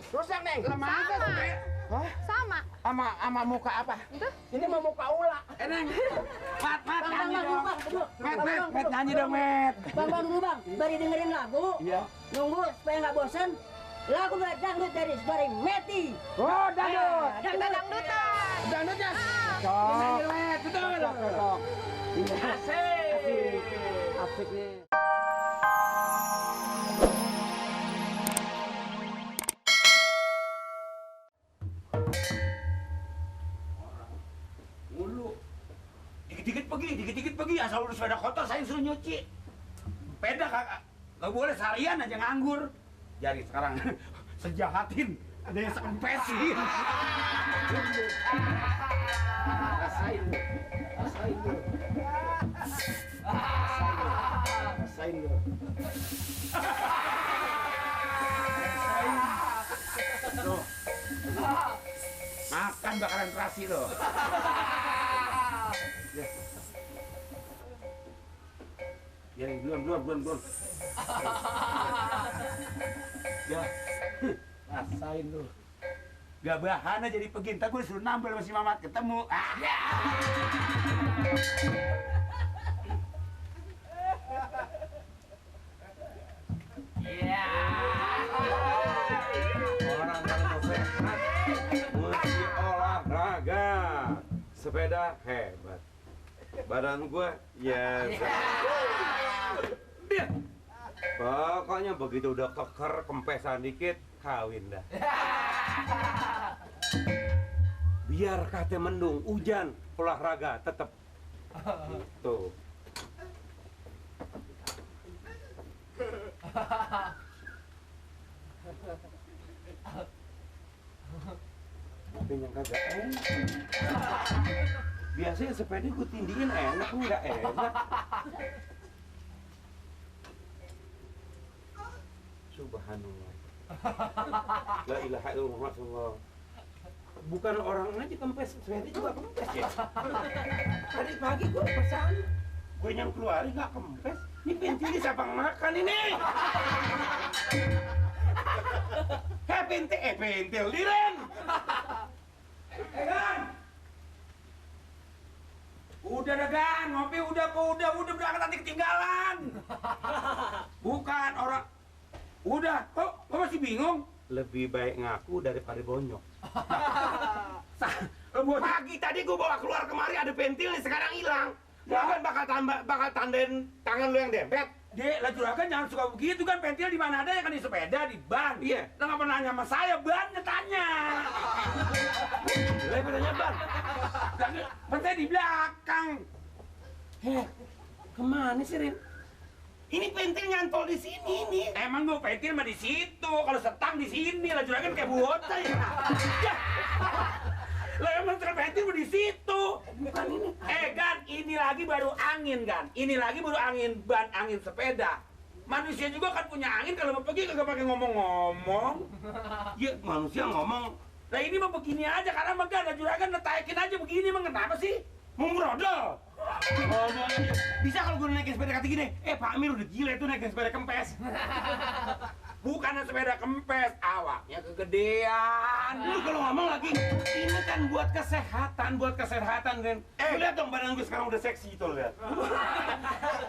rusak Neng. Lemah Hah? Sama. Sama muka apa? Itu? Ini mah muka ular. Neng. Mat nyanyi dong. Met nyanyi dong, Met. Bang dulu bang, bari dengerin lagu. Iya. Nunggu supaya nggak bosan. Lagu dangdut dari Sbari Meti. Oh, dangdut. Kita dangdutan. Dangdutnya. Nyanyi dong, Met. Betul. Cocok. Asik. Asik nih. Mulu. Dikit-dikit pergi, asal udah sepeda kotor saya suruh nyuci. Sepeda kagak. Gak boleh seharian aja nganggur. Jadi sekarang sejahatin, ada yang sekempesin. Rasain lu. Rasain lu. Rasain lu. Tuh. Makan bakaran terasi lo. Ya, belum. Ya, rasain lu. Gak bahana jadi peginta, gue suruh nambel sama si Mamat ketemu. Orang kalau mau sehat mesti olahraga. Sepeda hebat. Badan gua ya. Dia. Pokoknya begitu udah keker kempesan dikit kawin dah. Biar kate mendung, hujan, olahraga tetep. Tuh. Tapi yang kagak enak. Biasanya sepeda gue tindihin enak, enggak enak. Subhanallah. La ilaha illallah. Bukan orang aja kempes, sepeda juga kempes ya. Tadi pagi gue pesan, gue yang keluarin nggak kempes. Ini pentil siapa yang makan ini? Pentil Diren. Gan. Udah dah Gan, ngopi udah berangkat nanti ketinggalan. Bukan orang. Udah, kok masih bingung? Lebih baik ngaku daripada bonyok. Pagi tadi gua bawa keluar kemari ada pentil nih, sekarang hilang. Juragan bakal tandain tangan lu yang dempet. Dek, lah Juragan jangan suka begitu kan, pentil di mana ada ya kan di sepeda, di ban. Iya. Lah nggak pernah nanya sama saya, bannya tanya. Lah katanya ban. Ban saya di belakang. Kemana sih Rin? Ini pentil nyantol di sini nih. Emang gua pentil mah di situ, kalau setang di sini. Lah Juragan kayak buota ya. Lah emang pentil mah di situ. Bukan ini. Gan, ini lagi baru angin, Gan. Ini lagi baru angin, ban angin sepeda. Manusia juga kan punya angin, kalau mau pergi kagak pakai ngomong-ngomong. Ya manusia ngomong. Nah ini mah begini aja, karena mah Gan, Juragan ngetaikin aja begini, mah kenapa sih? Mau ngerodol. Bisa kalau gue naikin sepeda kata gini, Pak Amir udah gila itu naikin sepeda kempes. Bukan sepeda kempes, awaknya kegedean. Lu kalau ngomong lagi, ini kan buat kesehatan, Ren. Lihat dong badan gue sekarang udah seksi tuh, lihat.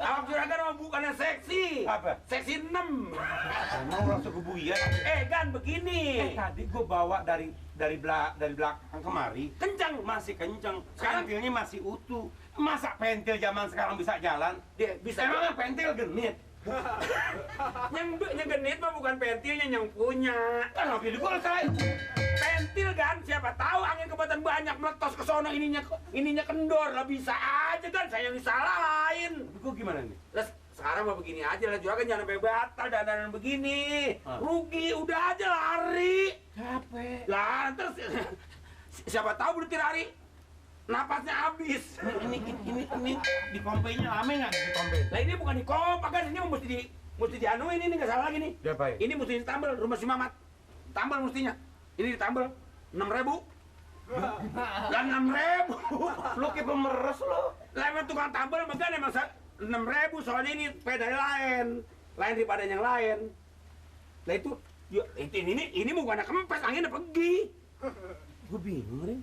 Awak Juragan mah bukannya seksi. Apa? Seksi 6. Emang langsung ke buian. Gan, begini. Tadi gue bawa dari belakang kemari, Kencang. masih kenceng. Sekarang? Pentilnya masih utuh. Masa pentil zaman sekarang bisa jalan? Dia bisa. Emangnya pentil genit? Yang genit mah bukan pentilnya yang punya. Kan lebih digolong. Pentil kan, siapa tahu angin kebetulan banyak meletos ke sono, ininya kendor. Lah bisa aja kan, saya yang disalahin. Tapi gue gimana nih? Lah sekarang mah begini aja lah, Juragan jangan sampai batal dandanan begini. Rugi, udah aja lari. Capek. Lah terus siapa tahu berhenti lari, napasnya habis. Ini di kompenya rame nggak di kompe? Lah ini bukan di kompak kan, ini mesti dianuin, ini nggak salah lagi nih. Diapain? Ini mesti ditambal, rumah si Mamat. Tambal mestinya. Ini ditambal 6.000. Lah 6.000. Lu kayak pemeres lu. Lah emang tukang tambal megan emang 6.000, soalnya ini sepeda lain daripada yang lain. Lah itu Ya, ini mau gua anak kempes, anginnya pergi. Gue bingung, Rin.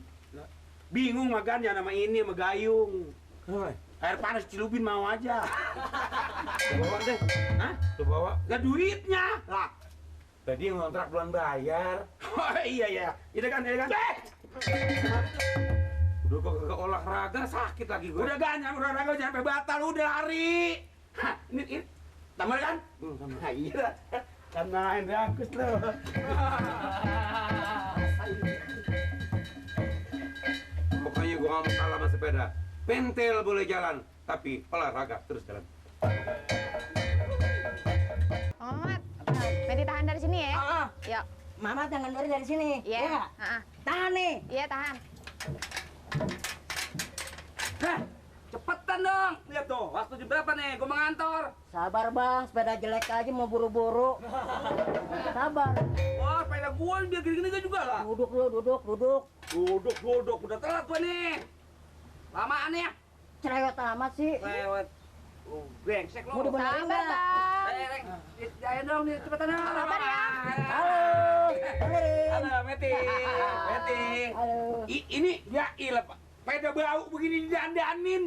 Bingung makannya sama ini sama gayung. Kenapa? Air panas Cilubin mau aja. Lu bawa deh. Hah? Lu bawa. Gak duitnya. Lah. Tadi yang ngontrak belum bayar. Oh iya. Itu kan. Udah kagak olahraga sakit lagi gue. Udah ganyang, udah olahraga sampai batal, udah lari. Hah, ini. Tambah kan? Nah, iya. Kan main rakus lo. Pokoknya gue nggak mau kalah sama sepeda. Pentel boleh jalan, tapi olahraga terus jalan. Oh, Mamat, Medi tahan dari sini ya. Yuk. Mama jangan lari dari sini. Iya. Ya. Tahan nih. Iya, tahan. Cepetan dong. Lihat tuh, waktu jam berapa nih? Gua mau ngantor. Sabar bang, sepeda jelek aja mau buru-buru. Sabar. Wah, sepeda gua biar gini-gini juga lah. Duduk lu, duduk. Duduk. Udah telat gua nih. Lamaan ya. Cerewet amat sih. Lewat. Brengsek Mau lo. dibenerin Sabar, nggak? Bang. Jangan dong, nih, cepetan dong. Sabar ya. Halo. Benerin. Halo, Meti. Halo. Ini ya ilah, Pak. Peda bau begini didandanin.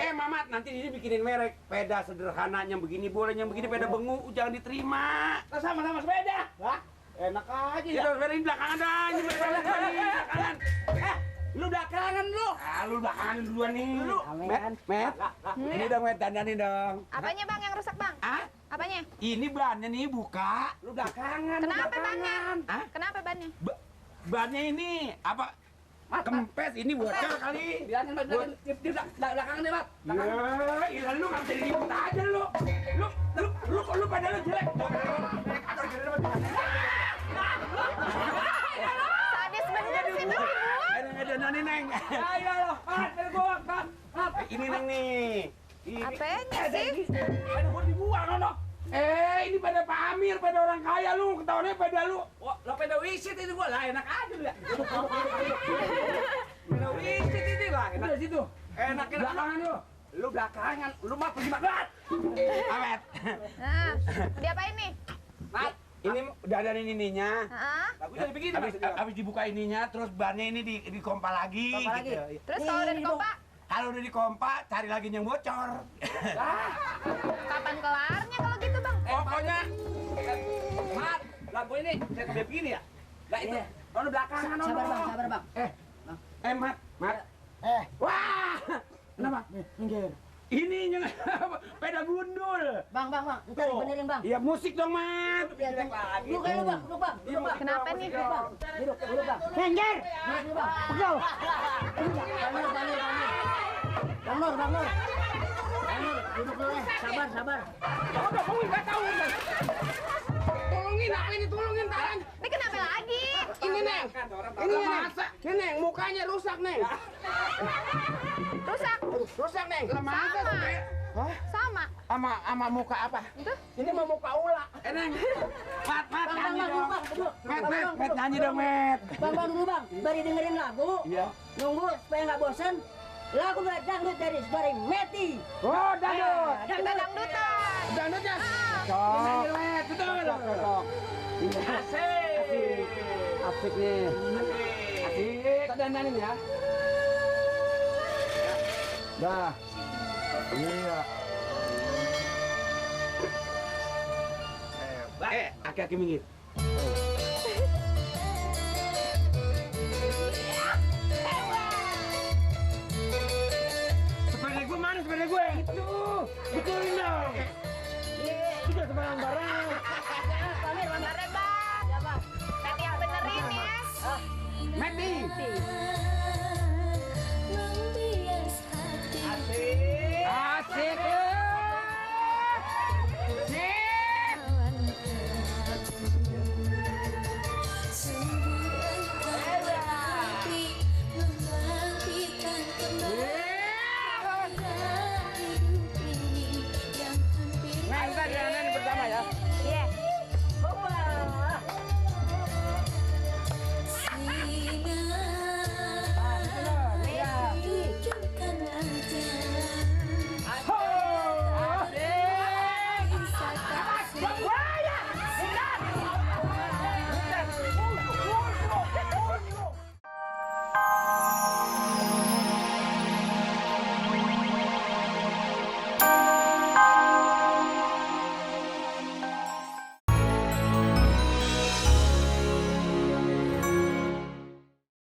Mamat, nanti ini bikinin merek. Peda sederhananya begini boleh, yang begini peda bengu jangan diterima. Sama-sama sepeda. Hah? Enak aja ya. Itu sepeda ini belakangan dah, ini belakangan. Lu belakangan lu. Lu belakangan duluan nih. Amin. Met. Ini dong, Met, dandanin dong. Apanya, Bang, yang rusak, Bang? Ah? Apanya? Ini bannya nih buka. Lu belakangan. Kenapa bannya? Hah? Kenapa bannya? Bannya ini apa? Kempes ini bocor kali. Bilangin Mat, di belakangan deh, Mat. Ya, ilah lu nggak bisa ribut aja lu. Lu pada lu jelek. Sadis bener sih, Bang. Ada nani neng. Ayo lo, Mat, dari gua, Mat. Ini neng nih. Apanya sih? Sepeda gua dibuang ono. Ini pada Pak Amir, pada orang kaya lu, ketahuannya pada lu. Wah, lo peda wisit ini gua lah, enak aja lu ya. Peda wisit ini lah, enak. Di situ. Enak Belakangan lu. Lu belakangan, lu mah pergi banget. Amet. Nah, diapain nih? Mat, Ini dadanin ininya. Hah? aku jadi begini, Habis Mat. habis dibuka ininya, terus bannya ini dikompa lagi. Kompa lagi. gitu. Terus kalau udah dikompak, Kalau udah dikompa, cari lagi yang bocor. kapan kelarnya kalau gitu, Bang? Pokoknya Mat, lah gua ini saya kayak begini ya. Lah itu, Iya. ono belakangan ono. Sabar bang. Mat. Wah! Kenapa? Minggir. Ini yang peda gundul. Bang. Ntar dibenerin bang. Iya musik dong, Mat. Iya, Jelek lagi. Duduk aja lu bang, duduk bang. Kenapa nih? Duduk bang. Minggir. Duduk bang. Pegel. Bang Nur. Duduk dulu ya. Sabar. Udah, gua enggak tahu. Tolongin apa ini? Tolongin tangan. Ini kenapa lagi? Ini, Neng. Ini, Neng. Ini, Neng, mukanya rusak, Neng. Rusak. Rusak, Neng. Sama. Sama muka apa? Itu? Ini mau muka ular. Neng. Mat, Bang, nyanyi dong. bang, duduk. Met, nyanyi dong, Met. Bang dulu bang. Bari dengerin lagu. Iya. Nunggu supaya nggak bosan. Lagu dangdut dari Saudari Meti. Oh, dangdut. Kita dangdutan. Dangdutnya. Cok. Nyanyi, Met. Betul. Asik. Asik nih. Asik. Kita dandanin ya. Dah. Iya. Aki-aki minggir. Sepeda gue mana sepeda gue? Itu. Betulin dong. Itu sembarang barang.